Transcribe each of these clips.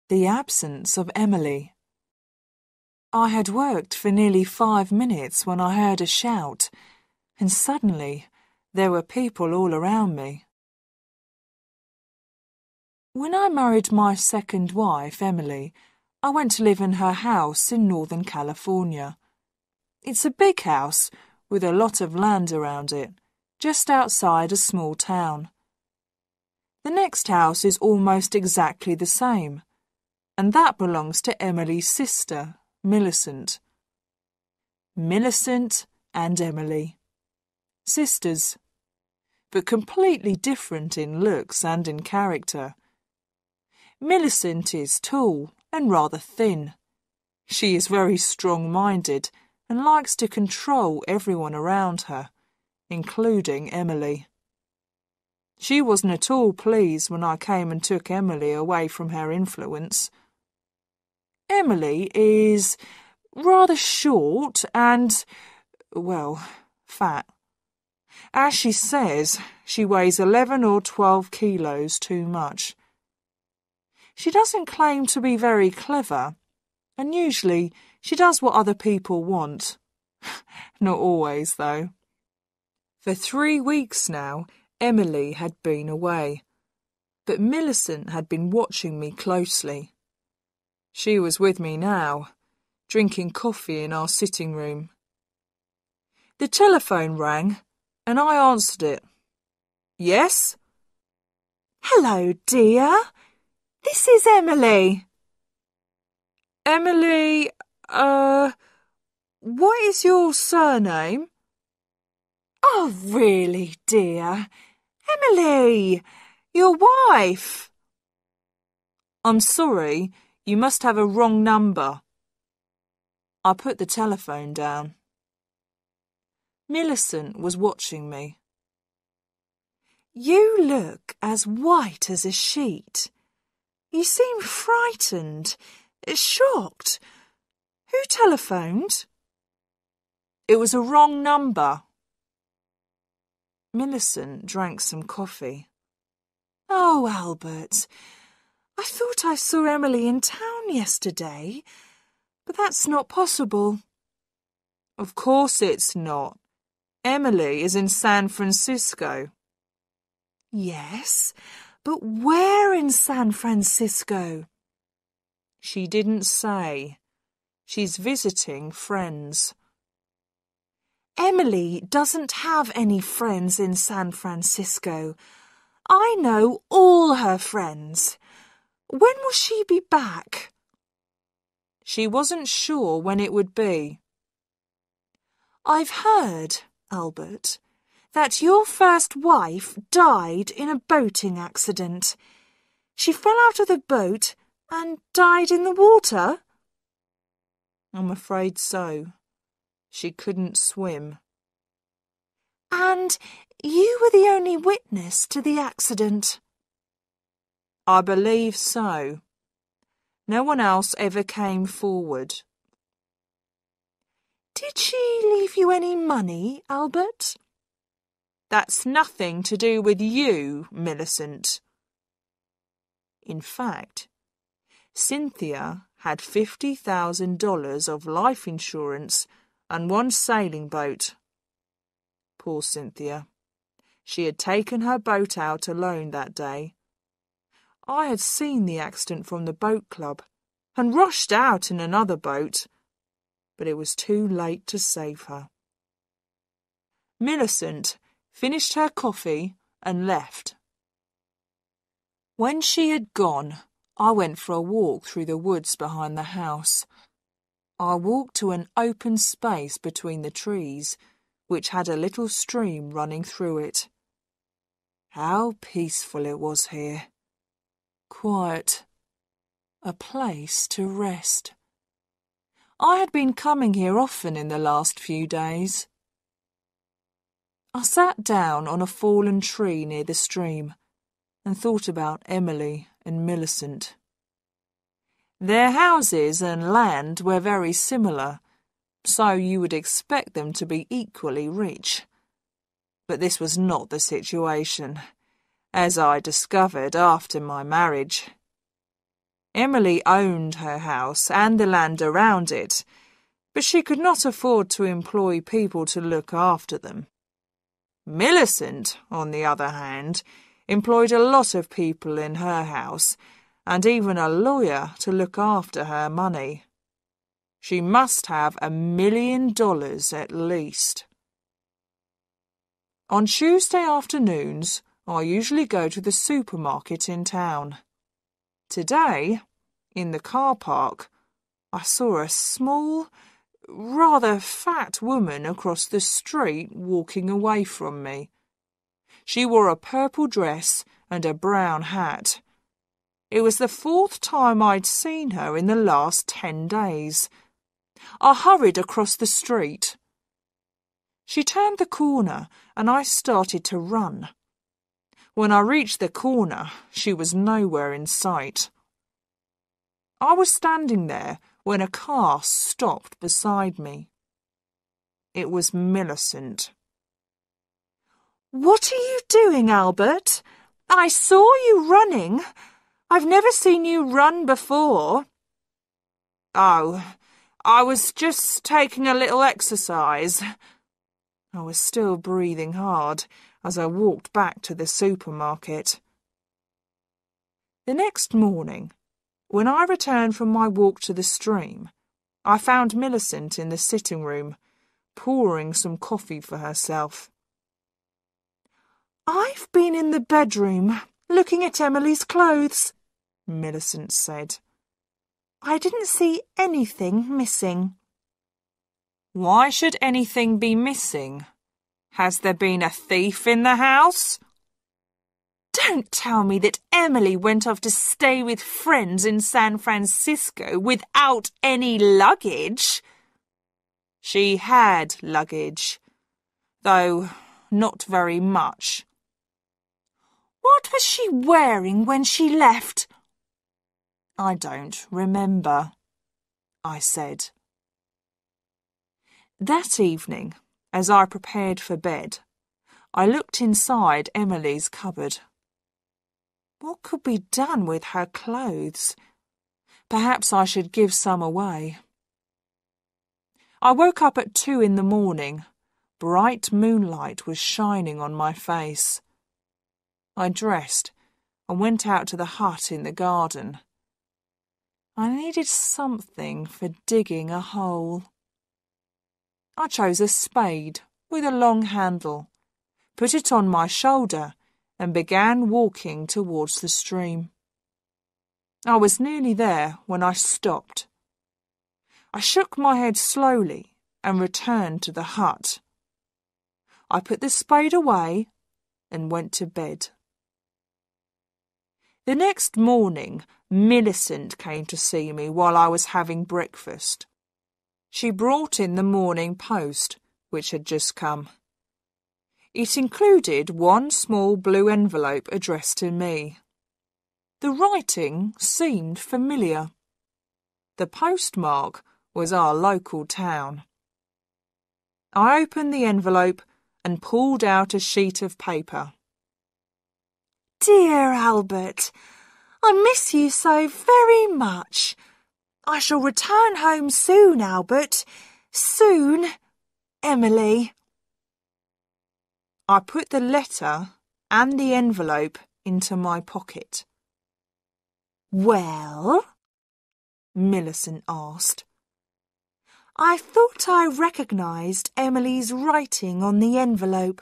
The absence of Emily. I had worked for nearly 5 minutes when I heard a shout, and suddenly there were people all around me. When I married my second wife, Emily, I went to live in her house in Northern California. It's a big house with a lot of land around it, just outside a small town. The next house is almost exactly the same, and that belongs to Emily's sister, Millicent. Millicent and Emily. Sisters, but completely different in looks and in character. Millicent is tall and rather thin. She is very strong-minded and likes to control everyone around her, including Emily. She wasn't at all pleased when I came and took Emily away from her influence. Emily is rather short and, well, fat. As she says, she weighs 11 or 12 kilos too much. She doesn't claim to be very clever, and usually she does what other people want. Not always, though. For 3 weeks now, Emily had been away, but Millicent had been watching me closely. She was with me now, drinking coffee in our sitting room. The telephone rang, and I answered it. Yes? Hello, dear. This is Emily. Emily, what is your surname? Oh, really, dear? Emily, your wife. I'm sorry, you must have a wrong number. I put the telephone down. Millicent was watching me. You look as white as a sheet. You seem frightened, shocked. Who telephoned? It was a wrong number. Millicent drank some coffee. Oh, Albert, I thought I saw Emily in town yesterday, but that's not possible. Of course it's not. Emily is in San Francisco. Yes, but where in San Francisco? She didn't say. She's visiting friends. Emily doesn't have any friends in San Francisco. I know all her friends. When will she be back? She wasn't sure when it would be. I've heard, Albert, that your first wife died in a boating accident. She fell out of the boat and died in the water? I'm afraid so. She couldn't swim. And you were the only witness to the accident? I believe so. No one else ever came forward. Did she leave you any money, Albert? That's nothing to do with you, Millicent. In fact, Cynthia had $50,000 of life insurance and 1 sailing boat. Poor Cynthia. She had taken her boat out alone that day. I had seen the accident from the boat club and rushed out in another boat, but it was too late to save her. Millicent finished her coffee and left. When she had gone, I went for a walk through the woods behind the house. I walked to an open space between the trees, which had a little stream running through it. How peaceful it was here. Quiet. A place to rest. I had been coming here often in the last few days. I sat down on a fallen tree near the stream and thought about Emily and Millicent. Their houses and land were very similar, so you would expect them to be equally rich. But this was not the situation, as I discovered after my marriage. Emily owned her house and the land around it, but she could not afford to employ people to look after them. Millicent, on the other hand, employed a lot of people in her house, and even a lawyer to look after her money. She must have $1 million at least. On Tuesday afternoons, I usually go to the supermarket in town. Today, in the car park, I saw a small, rather fat woman across the street walking away from me. She wore a purple dress and a brown hat. It was the 4th time I'd seen her in the last 10 days. I hurried across the street. She turned the corner and I started to run. When I reached the corner, she was nowhere in sight. I was standing there when a car stopped beside me. It was Millicent. "What are you doing, Albert? I saw you running. I've never seen you run before." "Oh, I was just taking a little exercise." I was still breathing hard as I walked back to the supermarket. The next morning, when I returned from my walk to the stream, I found Millicent in the sitting room, pouring some coffee for herself. "I've been in the bedroom, looking at Emily's clothes," Millicent said. "I didn't see anything missing." "Why should anything be missing? Has there been a thief in the house?" "Don't tell me that Emily went off to stay with friends in San Francisco without any luggage." "She had luggage, though not very much." "What was she wearing when she left?" "I don't remember," I said. That evening, as I prepared for bed, I looked inside Emily's cupboard. What could be done with her clothes? Perhaps I should give some away. I woke up at 2 in the morning. Bright moonlight was shining on my face. I dressed and went out to the hut in the garden. I needed something for digging a hole. I chose a spade with a long handle, put it on my shoulder, and began walking towards the stream. I was nearly there when I stopped. I shook my head slowly and returned to the hut. I put the spade away and went to bed. The next morning, Millicent came to see me while I was having breakfast. She brought in the Morning Post, which had just come. It included one small blue envelope addressed to me. The writing seemed familiar. The postmark was our local town. I opened the envelope and pulled out a sheet of paper. "Dear Albert, I miss you so very much. I shall return home soon, Albert. Soon, Emily." I put the letter and the envelope into my pocket. "Well?" Millicent asked. "I thought I recognised Emily's writing on the envelope.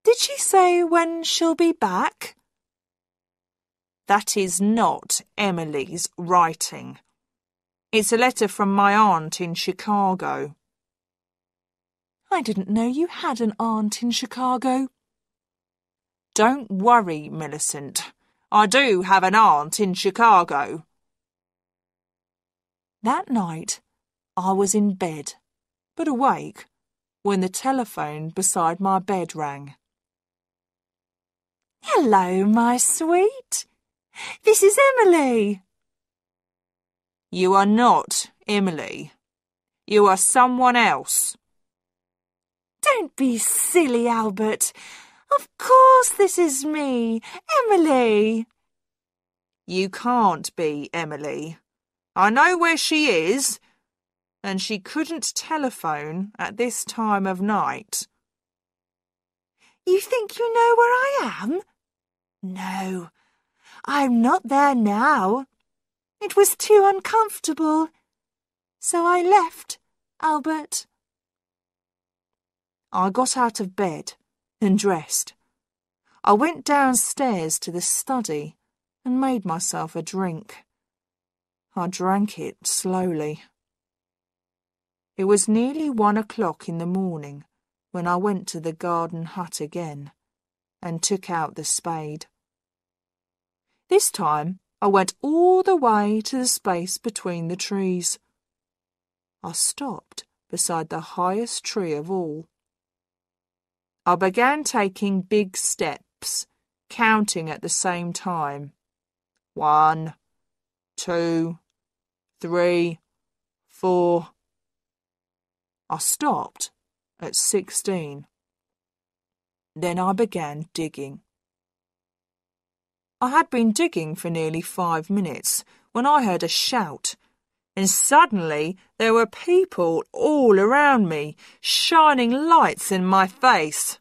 Did she say when she'll be back?" "That is not Emily's writing. It's a letter from my aunt in Chicago." "I didn't know you had an aunt in Chicago." "Don't worry, Millicent. I do have an aunt in Chicago." That night, I was in bed, but awake, when the telephone beside my bed rang. "Hello, my sweet. This is Emily." "You are not Emily. You are someone else." "Don't be silly, Albert. Of course this is me, Emily." You can't be Emily. I know where she is, and she couldn't telephone at this time of night. You think you know where I am? No, I'm not there now. It was too uncomfortable. So I left, Albert. I got out of bed and dressed. I went downstairs to the study and made myself a drink. I drank it slowly. It was nearly 1 o'clock in the morning when I went to the garden hut again and took out the spade. This time I went all the way to the space between the trees. I stopped beside the highest tree of all. I began taking big steps, counting at the same time. 1, 2, 3, 4. I stopped at 16. Then I began digging. I had been digging for nearly 5 minutes when I heard a shout, and suddenly there were people all around me, shining lights in my face.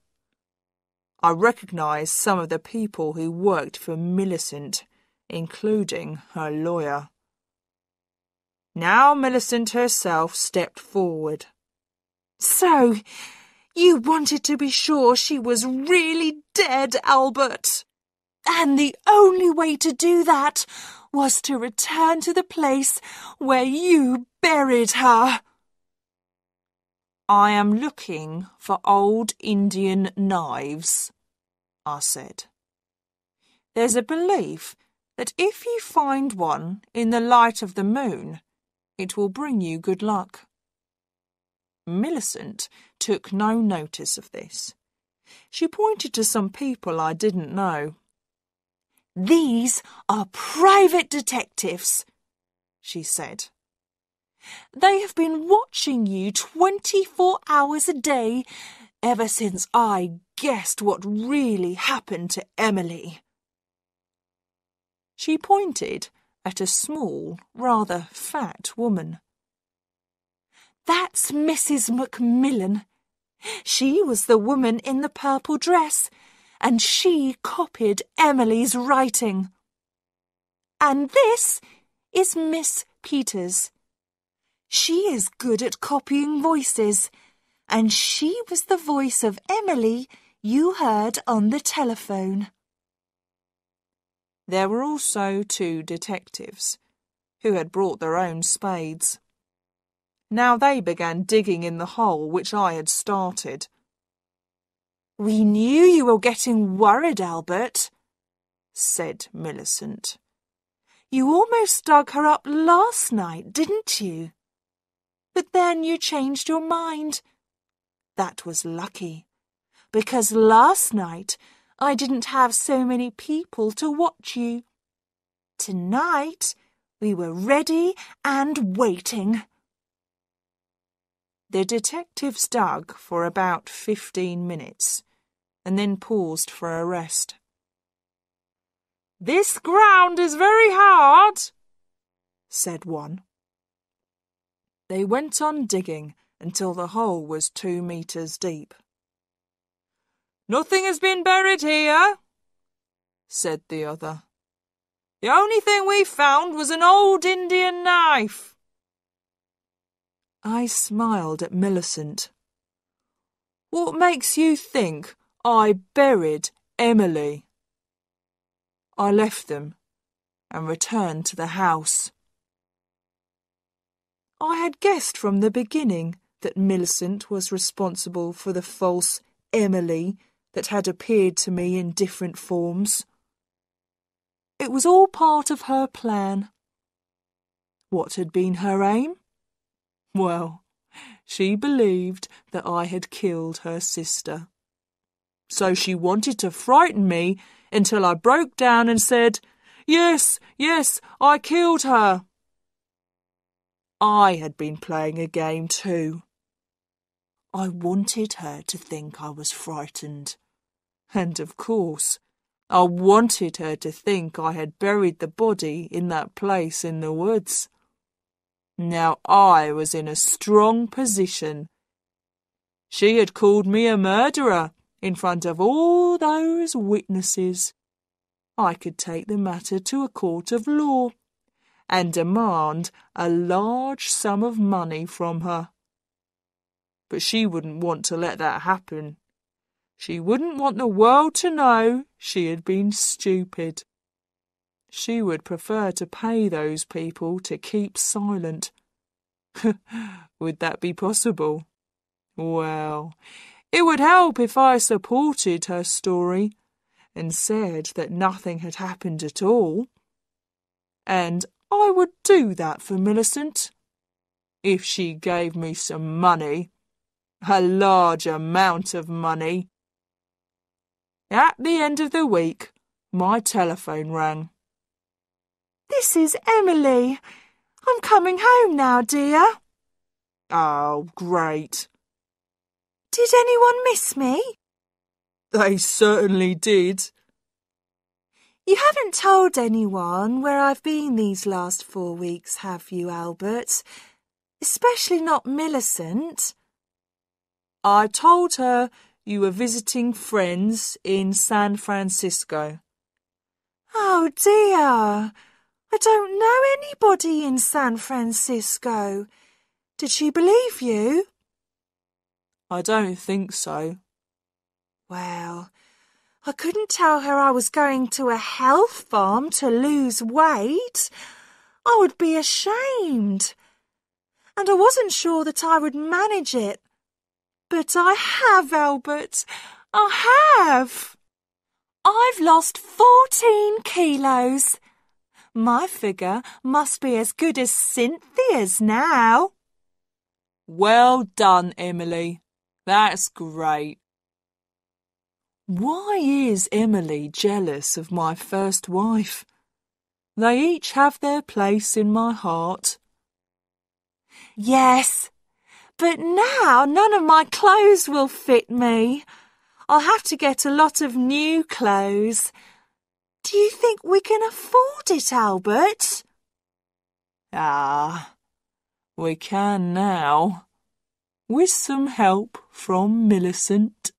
I recognised some of the people who worked for Millicent, including her lawyer. Now Millicent herself stepped forward. So, you wanted to be sure she was really dead, Albert. And the only way to do that was to return to the place where you buried her. I am looking for old Indian knives, I said. There's a belief that if you find one in the light of the moon, it will bring you good luck. Millicent took no notice of this. She pointed to some people I didn't know. These are private detectives, she said. They have been watching you 24 hours a day ever since I guessed what really happened to Emily. She pointed at a small, rather fat woman. That's Mrs. Macmillan. She was the woman in the purple dress, and she copied Emily's writing. And this is Miss Peters. She is good at copying voices, and she was the voice of Emily you heard on the telephone. There were also 2 detectives, who had brought their own spades. Now they began digging in the hole which I had started. We knew you were getting worried, Albert, said Millicent. You almost dug her up last night, didn't you? But then you changed your mind. That was lucky, because last night I didn't have so many people to watch you. Tonight we were ready and waiting. The detectives dug for about 15 minutes and then paused for a rest. This ground is very hard, said one. They went on digging until the hole was 2 meters deep. Nothing has been buried here, said the other. The only thing we found was an old Indian knife. I smiled at Millicent. What makes you think I buried Emily? I left them and returned to the house. I had guessed from the beginning that Millicent was responsible for the false Emily that had appeared to me in different forms. It was all part of her plan. What had been her aim? Well, she believed that I had killed her sister. So she wanted to frighten me until I broke down and said, Yes, I killed her. I had been playing a game too. I wanted her to think I was frightened. And of course, I wanted her to think I had buried the body in that place in the woods. Now I was in a strong position. She had called me a murderer in front of all those witnesses. I could take the matter to a court of law and demand a large sum of money from her. But she wouldn't want to let that happen. She wouldn't want the world to know she had been stupid. She would prefer to pay those people to keep silent. Would that be possible? Well, it would help if I supported her story and said that nothing had happened at all. And I would do that for Millicent, if she gave me some money, a large amount of money. At the end of the week, my telephone rang. This is Emily. I'm coming home now, dear. Oh, great. Did anyone miss me? They certainly did. You haven't told anyone where I've been these last 4 weeks, have you, Albert? Especially not Millicent. I told her you were visiting friends in San Francisco. Oh, dear. I don't know anybody in San Francisco. Did she believe you? I don't think so. Well, I couldn't tell her I was going to a health farm to lose weight. I would be ashamed. And I wasn't sure that I would manage it. But I have, Albert. I have. I've lost 14 kilos. My figure must be as good as Cynthia's now. Well done, Emily. That's great. Why is Emily jealous of my first wife? They each have their place in my heart. Yes, but now none of my clothes will fit me. I'll have to get a lot of new clothes. Do you think we can afford it, Albert? Ah, we can now, with some help from Millicent.